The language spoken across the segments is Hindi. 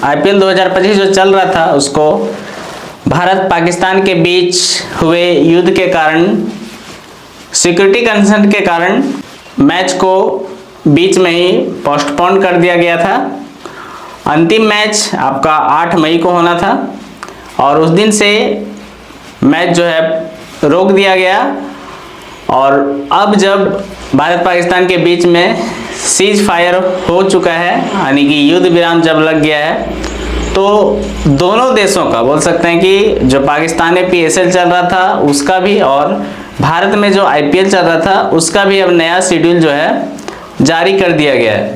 आईपीएल 2025 जो चल रहा था उसको भारत पाकिस्तान के बीच हुए युद्ध के कारण, सिक्योरिटी कंसर्न के कारण मैच को बीच में ही पोस्टपोन कर दिया गया था। अंतिम मैच आपका 8 मई को होना था और उस दिन से मैच जो है रोक दिया गया। और अब जब भारत पाकिस्तान के बीच में सीज फायर हो चुका है, यानी कि युद्ध विराम जब लग गया है, तो दोनों देशों का बोल सकते हैं कि जो पाकिस्तान में पीएसएल चल रहा था उसका भी और भारत में जो आईपीएल चल रहा था उसका भी अब नया शेड्यूल जो है जारी कर दिया गया है।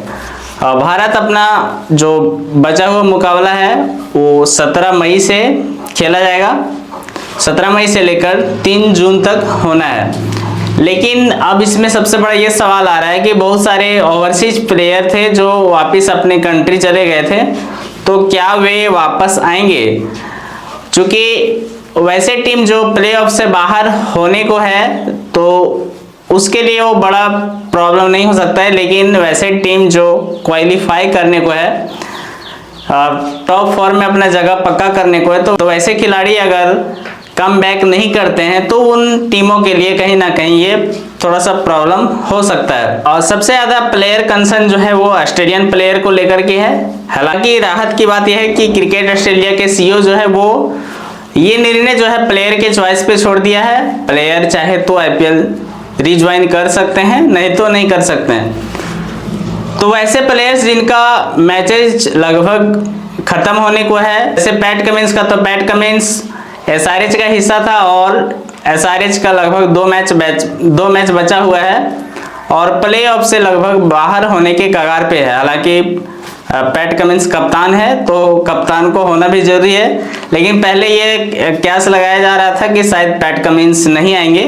भारत अपना जो बचा हुआ मुकाबला है वो 17 मई से खेला जाएगा। 17 मई से लेकर 3 जून तक होना है। लेकिन अब इसमें सबसे बड़ा ये सवाल आ रहा है कि बहुत सारे ओवरसीज प्लेयर थे जो वापस अपने कंट्री चले गए थे, तो क्या वे वापस आएंगे? क्योंकि वैसे टीम जो प्लेऑफ से बाहर होने को है तो उसके लिए वो बड़ा प्रॉब्लम नहीं हो सकता है, लेकिन वैसे टीम जो क्वालिफाई करने को है, टॉप 4 में अपना जगह पक्का करने को है, तो वैसे खिलाड़ी अगर कम बैक नहीं करते हैं तो उन टीमों के लिए कहीं ना कहीं ये थोड़ा सा प्रॉब्लम हो सकता है। और सबसे ज़्यादा प्लेयर कंसर्न जो है वो ऑस्ट्रेलियन प्लेयर को लेकर के है। हालांकि राहत की बात यह है कि क्रिकेट ऑस्ट्रेलिया के सीईओ जो है वो ये निर्णय जो है प्लेयर के चॉइस पे छोड़ दिया है। प्लेयर चाहे तो आईपीएल रिज्वाइन कर सकते हैं, नहीं तो नहीं कर सकते हैं। तो वैसे प्लेयर्स जिनका मैचेज लगभग खत्म होने को है, जैसे पैट कमिंस का, तो पैट कमिंस एसआरएच का हिस्सा था और एसआरएच का लगभग 2 मैच बचा हुआ है और प्लेऑफ से लगभग बाहर होने के कगार पे है। हालांकि पैट कमिंस कप्तान है तो कप्तान को होना भी जरूरी है, लेकिन पहले ये क्यास लगाया जा रहा था कि शायद पैट कमिंस नहीं आएंगे।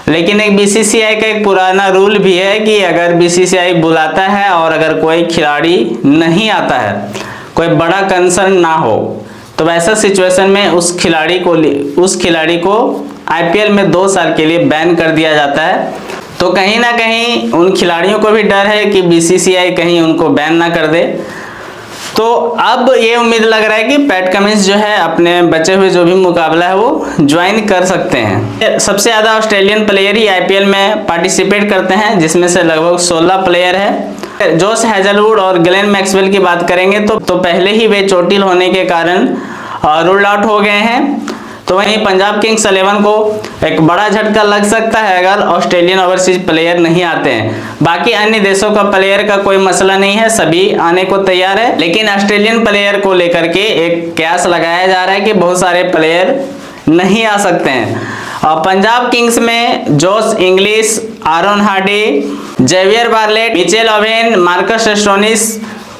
लेकिन एक बीसीसीआई का एक पुराना रूल भी है कि अगर बीसीसीआई बुलाता है और अगर कोई खिलाड़ी नहीं आता है, कोई बड़ा कंसर्न ना हो, तो वैसा सिचुएशन में उस खिलाड़ी को आईपीएल में 2 साल के लिए बैन कर दिया जाता है। तो कहीं ना कहीं उन खिलाड़ियों को भी डर है कि बीसीसीआई कहीं उनको बैन ना कर दे। तो अब ये उम्मीद लग रहा है कि पैट कमिंस जो है अपने बचे हुए जो भी मुकाबला है वो ज्वाइन कर सकते हैं। सबसे ज़्यादा ऑस्ट्रेलियन प्लेयर ही आईपीएल में पार्टिसिपेट करते हैं, जिसमें से लगभग 16 प्लेयर है। जोश हेजलवुड और ग्लेन मैक्सवेल की बात करेंगे तो पहले ही वे चोटिल होने के कारण रूल्ड आउट हो गए हैं। तो वहीं पंजाब किंग्स 11 को एक बड़ा झटका लग सकता है अगर ऑस्ट्रेलियन ओवरसीज प्लेयर नहीं आते हैं। बाकी अन्य देशों का प्लेयर का कोई मसला नहीं है, सभी आने को तैयार है, लेकिन ऑस्ट्रेलियन प्लेयर को लेकर के एक क्यास लगाया जा रहा है कि बहुत सारे प्लेयर नहीं आ सकते हैं। और पंजाब किंग्स में Josh Inglis, Aaron Hardie, Xavier Bartlett, Mitchell Owen, Marcus Stoinis,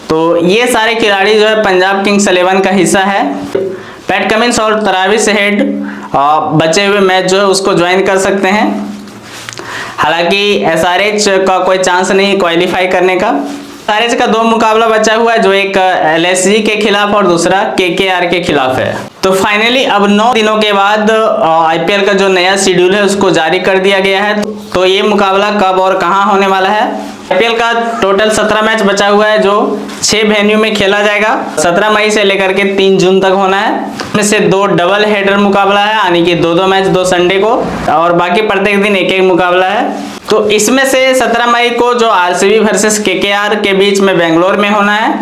तो ये सारे खिलाड़ी जो है पंजाब किंग्स 11 का हिस्सा है। पैट कमिंस और ट्रेविस हेड बचे हुए मैच जो है उसको ज्वाइन कर सकते हैं। हालांकि एसआरएच का कोई चांस नहीं क्वालिफाई करने का। एसआरएच का 2 मुकाबला बचा हुआ है, जो एक एलएसजी के खिलाफ और दूसरा केकेआर के खिलाफ है। तो फाइनली अब 9 दिनों के बाद आईपीएल का जो नया शेड्यूल है उसको जारी कर दिया गया है। तो ये मुकाबला कब और कहां होने वाला है? आईपीएल का टोटल 17 मैच बचा हुआ है जो 6 वेन्यू में खेला जाएगा। 17 मई से लेकर के 3 जून तक होना है। इसमें से 2 डबल हेडर मुकाबला है, यानी कि 2 मैच 2 संडे को, और बाकी प्रत्येक दिन एक मुकाबला है। तो इसमें से 17 मई को जो आरसीबी वर्सेस केकेआर के बीच में बेंगलोर में होना है,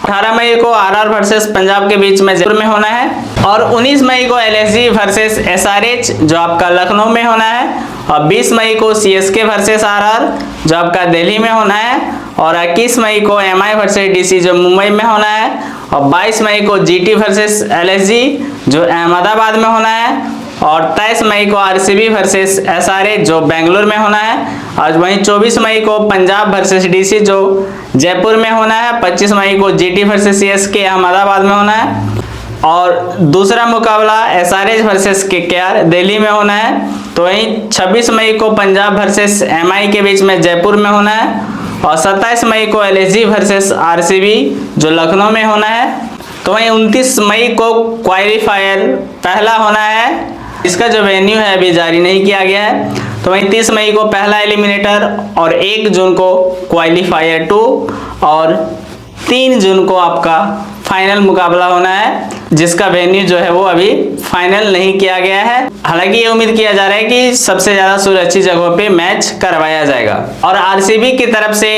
18 मई को आरआर वर्सेस पंजाब के बीच में जयपुर में होना है, और 19 मई को एलएसजी वर्सेस एसआरएच जो आपका लखनऊ में होना है, और 20 मई को सीएसके वर्सेस आरआर जो आपका दिल्ली में होना है, और 21 मई को एमआई वर्सेस डीसी जो मुंबई में होना है, और 22 मई को जीटी वर्सेस एलएसजी जो अहमदाबाद में होना है, और 23 मई को आरसीबी वर्सेस एसआरएच जो बेंगलोर में होना है, और वहीं 24 मई को पंजाब वर्सेस डीसी जो जयपुर में होना है, 25 मई को जीटी वर्सेस सीएसके अहमदाबाद में होना है, और दूसरा मुकाबला एसआरएच वर्सेस केकेआर दिल्ली में होना है। तो वहीं 26 मई को पंजाब वर्सेस एमआई के बीच में जयपुर में होना है, और 27 मई को एलएसजी वर्सेस आरसीबी जो लखनऊ में होना है। तो वहीं 29 मई को क्वालिफायर पहला होना है, इसका जो वेन्यू है अभी जारी नहीं किया गया है। तो वहीं 30 मई को पहला एलिमिनेटर, और 1 जून को क्वालिफायर 2, और 3 जून को आपका फाइनल मुकाबला होना है, जिसका वेन्यू जो है वो अभी फाइनल नहीं किया गया है। हालांकि ये उम्मीद किया जा रहा है कि सबसे ज्यादा सुरक्षित जगहों पे मैच करवाया जाएगा। और आरसीबी की तरफ से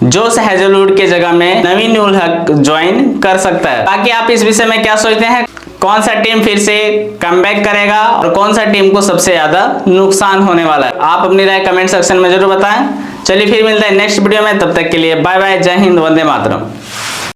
जोश हेजलवुड के जगह में नवीन उल हक ज्वाइन कर सकता है। बाकी आप इस विषय में क्या सोचते हैं? कौन सा टीम फिर से कमबैक करेगा और कौन सा टीम को सबसे ज्यादा नुकसान होने वाला है? आप अपनी राय कमेंट सेक्शन में जरूर बताएं। चलिए फिर मिलते हैं नेक्स्ट वीडियो में, तब तक के लिए बाय बाय, जय हिंद, वंदे मातरम।